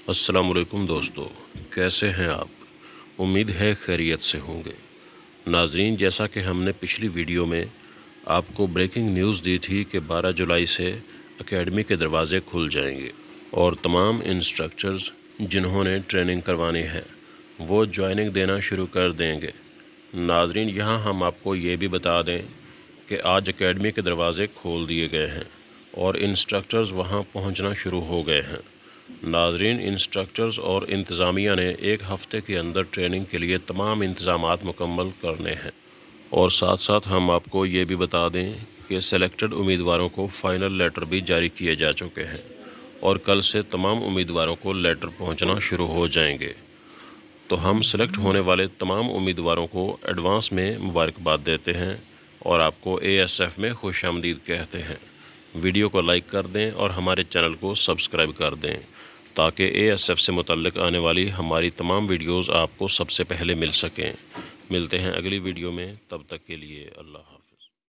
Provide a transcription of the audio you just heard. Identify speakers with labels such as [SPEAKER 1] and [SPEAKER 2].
[SPEAKER 1] अस्सलाम वालेकुम दोस्तों, कैसे हैं आप? उम्मीद है खैरियत से होंगे। नाजरीन, जैसा कि हमने पिछली वीडियो में आपको ब्रेकिंग न्यूज़ दी थी कि 12 जुलाई से एकेडमी के दरवाज़े खुल जाएंगे और तमाम इंस्ट्रक्टर्स जिन्होंने ट्रेनिंग करवानी है वो ज्वाइनिंग देना शुरू कर देंगे। नाजरीन, यहाँ हम आपको ये भी बता दें कि आज एकेडमी के दरवाज़े खोल दिए गए हैं और इंस्ट्रक्टर्स वहाँ पहुँचना शुरू हो गए हैं। नाजरीन, इंस्ट्रक्टर्स और इंतज़ामिया ने एक हफ़्ते के अंदर ट्रेनिंग के लिए तमाम इंतज़ामात मुकम्मल करने हैं और साथ साथ हम आपको ये भी बता दें कि सेलेक्टेड उम्मीदवारों को फ़ाइनल लेटर भी जारी किए जा चुके हैं और कल से तमाम उम्मीदवारों को लेटर पहुंचना शुरू हो जाएंगे। तो हम सेलेक्ट होने वाले तमाम उम्मीदवारों को एडवांस में मुबारकबाद देते हैं और आपको ASF में खुशामदीद कहते हैं। वीडियो को लाइक कर दें और हमारे चैनल को सब्सक्राइब कर दें ताकि ASF से मुतल्लिक़ आने वाली हमारी तमाम वीडियोज़ आपको सबसे पहले मिल सकें। मिलते हैं अगली वीडियो में, तब तक के लिए अल्लाह हाफ़िज़।